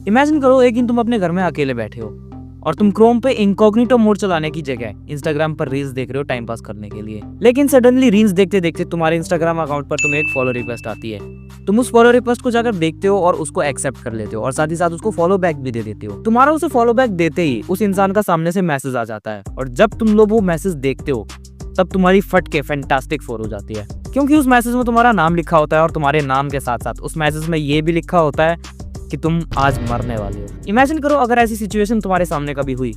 Imagine करो एक दिन तुम अपने घर में अकेले बैठे हो और तुम क्रोम पे इनकॉग्निटो मोड चलाने की जगह इंस्टाग्राम पर रील्स देख रहे हो टाइम पास करने के लिए। लेकिन सडनली रील्स देखते देखते तुम्हारे इंस्टाग्राम अकाउंट पर तुम्हें एक फॉलो रिक्वेस्ट आती है। तुम उस फॉलो रिक्वेस्ट को जाकर देखते हो और उसको एक्सेप्ट कर लेते हो और साथ ही साथ उसको फॉलो बैक भी दे देते हो। तुम्हारा उसे फॉलो बैक देते ही उस इंसान का सामने से मैसेज आ जाता है और जब तुम लोग वो मैसेज देखते हो तब तुम्हारी फट के फैंटास्टिक 4 हो जाती है, क्योंकि उस मैसेज में तुम्हारा नाम लिखा होता है और तुम्हारे नाम के साथ साथ उस मैसेज में ये भी लिखा होता है कि तुम आज मरने वाले हो। इमेजिन करो अगर ऐसी सिचुएशन तुम्हारे सामने कभी हुई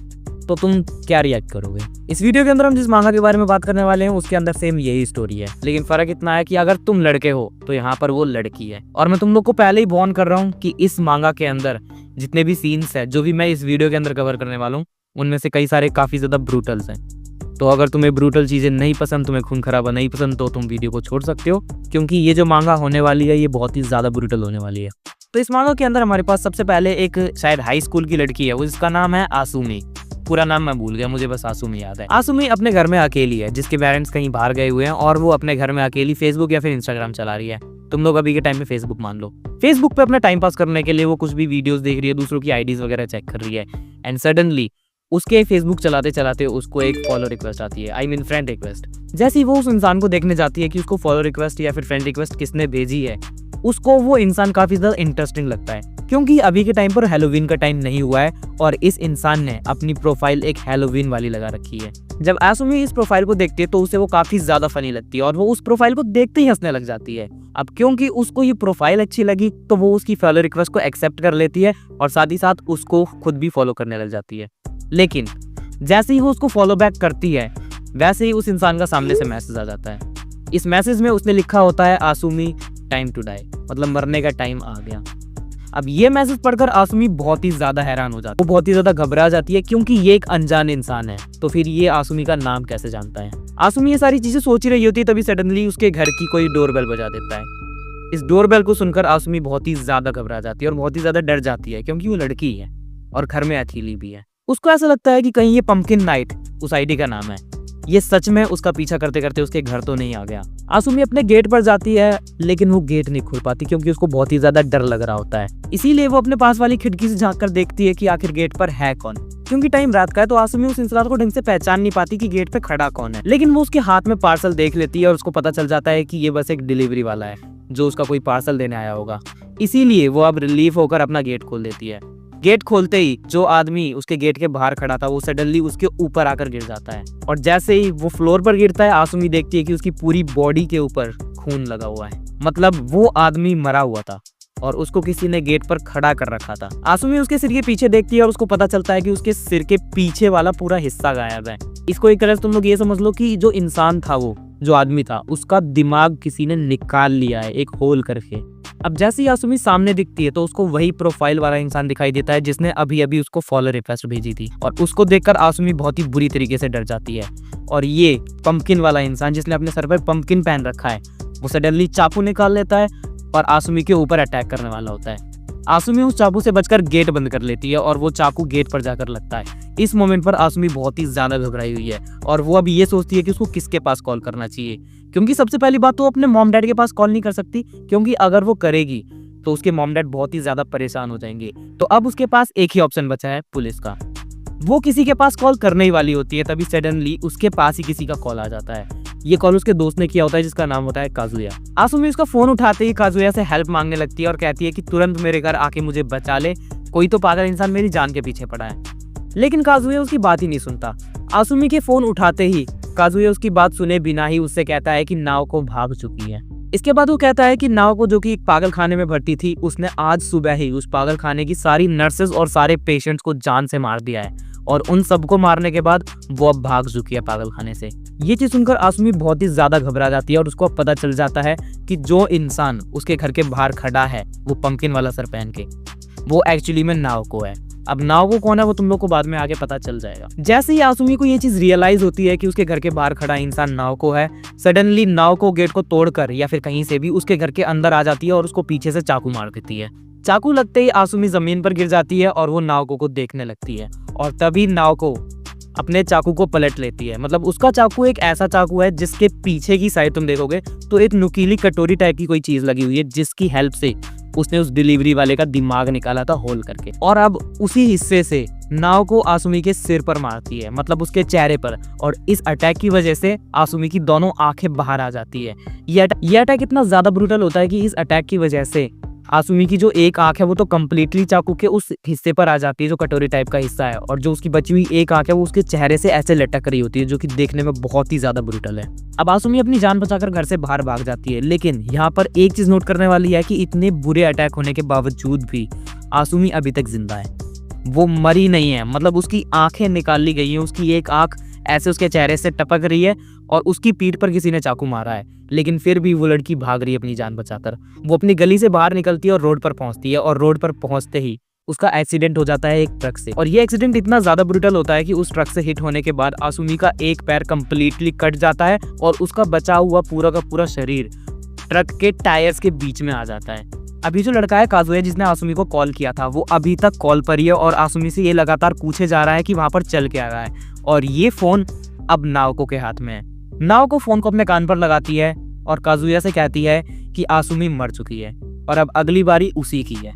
तो तुम क्या रिएक्ट करोगे। इस वीडियो के अंदर हम जिस मांगा के बारे में बात करने वाले हैं उसके अंदर सेम यही स्टोरी है, लेकिन फर्क इतना है कि अगर तुम लड़के हो तो यहाँ पर वो लड़की है। और मैं तुम लोग को पहले ही वार्न कर रहा हूँ कि इस मांगा के अंदर जितने भी सीन्स है जो भी मैं इस वीडियो के अंदर कवर करने वाला हूँ उनमें से कई सारे काफी ज्यादा ब्रूटल्स हैं। तो अगर तुम्हें ब्रूटल चीजें नहीं पसंद, तुम्हें खून खराबा नहीं पसंद, तो तुम वीडियो को छोड़ सकते हो, क्योंकि ये जो मांगा होने वाली है ये बहुत ही ज्यादा ब्रूटल होने वाली है। तो इस मांगा के अंदर हमारे पास सबसे पहले एक शायद हाई स्कूल की लड़की है, उसका नाम है आसुमी। पूरा नाम मैं भूल गया, मुझे बस आसुमी याद है। आसुमी अपने घर में अकेली है, जिसके पेरेंट्स कहीं बाहर गए हुए हैं और वो अपने घर में अकेली फेसबुक या फिर इंस्टाग्राम चला रही है। तुम लोग अभी के टाइम में फेसबुक मान लो। फेसबुक पे अपना टाइम पास करने के लिए वो कुछ भी वीडियोस देख रही है, दूसरों की आईडीज वगैरह चेक कर रही है एंड सडनली उसके फेसबुक चलाते चलाते उसको एक फॉलो रिक्वेस्ट आती है, आई मीन फ्रेंड रिक्वेस्ट। जैसे ही वो उस इंसान को देखने जाती है कि उसको फॉलो रिक्वेस्ट या फिर फ्रेंड रिक्वेस्ट किसने भेजी है, उसको वो इंसान काफी ज्यादा इंटरेस्टिंग लगता है, क्योंकि अभी के टाइम पर हैलोवीन का टाइम नहीं हुआ है और इस इंसान ने अपनी प्रोफाइल एक हैलोवीन वाली लगा रखी है। जब आसुमी इस प्रोफाइल को देखती है तो उसे वो काफी ज्यादा फनी लगती है और वो उस प्रोफाइल को देखते ही हंसने लग जाती है। अब क्योंकि उसको ये प्रोफाइल अच्छी लगी तो वो उसकी फॉलो रिक्वेस्ट को एक्सेप्ट कर लेती है और साथ ही साथ उसको खुद भी फॉलो करने लग जाती है। लेकिन जैसे ही वो उसको फॉलो बैक करती है वैसे ही उस इंसान का सामने से मैसेज आ जाता है। इस मैसेज में उसने लिखा होता है आसुमी टाइम टू डाई, मतलब मरने का टाइम आ गया। अब ये मैसेज पढ़कर आसुमी बहुत ही ज्यादा हैरान हो जाती है, वो बहुत ही ज्यादा घबरा जाती है, क्योंकि ये एक अनजान इंसान है तो फिर ये आसुमी का नाम कैसे जानता है। आसुमी ये सारी चीजें सोच ही रही होती है, तभी सडनली उसके घर की कोई डोरबेल बजा देता है। इस डोरबेल को सुनकर आसुमी बहुत ही ज्यादा घबरा जाती है और बहुत ही ज्यादा डर जाती है, क्योंकि वो लड़की है और घर में अकेली भी है। उसको ऐसा लगता है कि कहीं ये पंपकिन नाइट उस आईडी का नाम है, ये सच में उसका पीछा करते करते उसके घर तो नहीं आ गया। आसुमी अपने गेट पर जाती है लेकिन वो गेट नहीं खोल पाती, क्योंकि उसको बहुत ही ज्यादा डर लग रहा होता है। इसीलिए वो अपने पास वाली खिड़की से झांक कर देखती है कि आखिर गेट पर है कौन। क्योंकि टाइम रात का है तो आसुमी उस इंसान को ढंग से पहचान नहीं पाती कि गेट पे खड़ा कौन है, लेकिन वो उसके हाथ में पार्सल देख लेती है और उसको पता चल जाता है कि ये बस एक डिलीवरी वाला है जो उसका कोई पार्सल देने आया होगा। इसीलिए वो अब रिलीफ होकर अपना गेट खोल देती है। गेट खोलते ही जो आदमी उसके गेट के बाहर खड़ा था वो सडनली उसके ऊपर आकर गिर जाता है और जैसे ही वो फ्लोर पर गिरता है आसुमी देखती है कि उसकी पूरी बॉडी के ऊपर खून लगा हुआ है, मतलब वो आदमी मरा हुआ था और उसको किसी ने गेट पर खड़ा कर रखा था। आसुमी उसके सिर के पीछे देखती है और उसको पता चलता है कि उसके सिर के पीछे वाला पूरा हिस्सा गायब है। इसको एक तरह से तुम लोग ये समझ लो कि जो इंसान था, वो जो आदमी था, उसका दिमाग किसी ने निकाल लिया है एक होल करके। अब जैसे ही आसुमी सामने दिखती है तो उसको वही प्रोफाइल वाला इंसान दिखाई देता है जिसने अभी अभी उसको फॉलो रिक्वेस्ट भेजी थी और उसको देखकर आसुमी बहुत ही बुरी तरीके से डर जाती है। और ये पंपकिन वाला इंसान जिसने अपने सर पर पंपकिन पहन रखा है वो सडनली चाकू निकाल लेता है और आसुमी के ऊपर अटैक करने वाला होता है। आसुमी उस चाकू से बचकर गेट बंद कर लेती है और वो चाकू गेट पर जाकर लगता है। इस मोमेंट पर आसुमी बहुत ही ज्यादा घबराई हुई है और वो अब ये सोचती है कि उसको किसके पास कॉल करना चाहिए, क्योंकि सबसे पहली बात तो अपने मॉम डैड के पास कॉल नहीं कर सकती, क्योंकि अगर वो करेगी तो उसके मॉम डैड बहुत ही ज्यादा परेशान हो जाएंगे। तो अब उसके पास एक ही ऑप्शन बचा है, पुलिस का। वो किसी के पास कॉल करने ही वाली होती है तभी सडनली उसके पास ही किसी का कॉल आ जाता है। ये कॉल उसके दोस्त ने किया होता है जिसका नाम होता है काजुया। आसुमी उसका फोन उठाते ही काजुया से हेल्प मांगने लगती है और कहती है कि तुरंत मेरे घर आके मुझे बचा ले, कोई तो पागल इंसान मेरी जान के पीछे पड़ा है। लेकिन काजुया उसकी बात ही नहीं सुनता। आसुमी के फोन उठाते ही काजुया उसकी बात सुने बिना ही उससे कहता है कि नाव को भाग चुकी है। इसके बाद वो कहता है कि नाव को, जो कि एक पागल खाने में भर्ती थी, उसने आज सुबह ही उस पागल खाने की सारी नर्सेज और सारे पेशेंट्स को जान से मार दिया है और उन सबको मारने के बाद वो अब भाग चुकी है पागल खाने से। ये चीज सुनकर आसुमी बहुत ही ज्यादा घबरा जाती है और उसको अब पता चल जाता है कि जो इंसान उसके घर के बाहर खड़ा है वो पंपकिन वाला सर पहन के, वो एक्चुअली में नावको है। अब नावको कौन है वो तुम लोग को बाद में आगे पता चल जाएगा। जैसे ही आसुमी को ये चीज रियलाइज होती है कि उसके घर के बाहर खड़ा इंसान नावको है, सडनली नावको गेट को तोड़कर या फिर कहीं से भी उसके घर के अंदर आ जाती है और उसको पीछे से चाकू मार देती है। चाकू लगते ही आसुमी जमीन पर गिर जाती है और वो नावको को देखने लगती है और तभी नावको अपने चाकू को पलट लेती है। मतलब उसका चाकू एक ऐसा चाकू है जिसके पीछे की साइड तुम देखोगे तो एक नुकीली कटोरी टाइप की कोई चीज लगी हुई है, जिसकी हेल्प से उसने उस डिलीवरी वाले का दिमाग निकाला था होल करके, और अब उसी हिस्से से नाओको आसुमी के सिर पर मारती है, मतलब उसके चेहरे पर। और इस अटैक की वजह से आसुमी की दोनों आंखें बाहर आ जाती है। ये अटैक इतना ज्यादा ब्रूटल होता है कि इस अटैक की वजह से आसुमी की जो एक आंख है वो तो कम्प्लीटली चाकू के उस हिस्से पर आ जाती है जो कटोरी टाइप का हिस्सा है, और जो उसकी बची हुई एक आंख है वो उसके चेहरे से ऐसे लटक रही होती है, जो कि देखने में बहुत ही ज्यादा ब्रूटल है। अब आसुमी अपनी जान बचाकर घर से बाहर भाग जाती है, लेकिन यहाँ पर एक चीज नोट करने वाली है कि इतने बुरे अटैक होने के बावजूद भी आसुमी अभी तक जिंदा है, वो मरी नहीं है। मतलब उसकी आंखें निकाल ली गई है, उसकी एक आंख ऐसे उसके चेहरे से टपक रही है और उसकी पीठ पर किसी ने चाकू मारा है, लेकिन फिर भी वो लड़की भाग रही है अपनी जान बचाकर। वो अपनी गली से बाहर निकलती है और रोड पर पहुंचती है, और रोड पर पहुंचते ही उसका एक्सीडेंट हो जाता है एक ट्रक से। और ये एक्सीडेंट इतना ज्यादा ब्रूटल होता है कि उस ट्रक से हिट होने के बाद आसुमी का एक पैर कंप्लीटली कट जाता है और उसका बचा हुआ पूरा का पूरा शरीर ट्रक के टायर्स के बीच में आ जाता है। अभी जो लड़का है काजुया जिसने आसुमी को कॉल किया था, वो अभी तक कॉल पर ही है और आसुमी से ये लगातार पूछे जा रहा है कि वहां पर चल क्या रहा है। और ये फोन अब नाओको के हाथ में है। नाओको फोन को अपने कान पर लगाती है और काजुया से कहती है कि आसुमी मर चुकी है और अब अगली बारी उसी की है।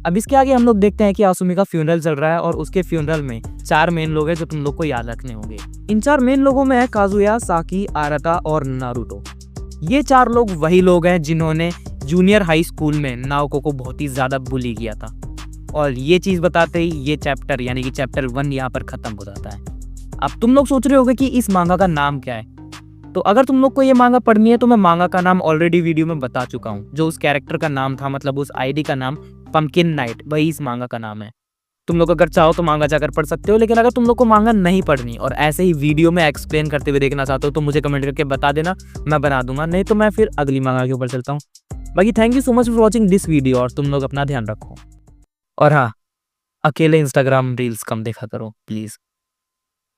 अब इसके आगे हम लोग देखते हैं कि आसुमी का फ्यूनरल चल रहा है और उसके फ्यूनरल में 4 मेन लोग हैं जो तुम लोग को याद रखने होंगे। इन 4 मेन लोगों में है काजुया, साकी, आराता और नारुतो। ये 4 लोग वही लोग हैं जिन्होंने जूनियर हाई स्कूल में नाओको को बहुत ही ज्यादा बुली किया था। और ये चीज बताते ही ये चैप्टर यानी कि चैप्टर 1 यहाँ पर खत्म हो जाता है। अब तुम लोग सोच रहे होगे कि इस मांगा का नाम क्या है, तो अगर तुम लोग को ये मांगा पढ़नी है तो मैं मांगा का नाम ऑलरेडी वीडियो में बता चुका हूँ। जो उस कैरेक्टर का नाम था, मतलब उस आईडी का नाम पंपकिन नाइट, वही इस मांगा का नाम है। तुम लोग अगर चाहो तो मांगा जाकर पढ़ सकते हो, लेकिन अगर तुम लोग को मांगा नहीं पढ़नी और ऐसे ही वीडियो में एक्सप्लेन करते हुए देखना चाहते हो तो मुझे कमेंट करके बता देना, मैं बना दूंगा। नहीं तो मैं फिर अगली मांगा के ऊपर चलता हूँ। बाकी thank you so much for watching this video, और तुम लोग अपना ध्यान रखो। और हाँ, अकेले इंस्टाग्राम रील्स कम देखा करो प्लीज़।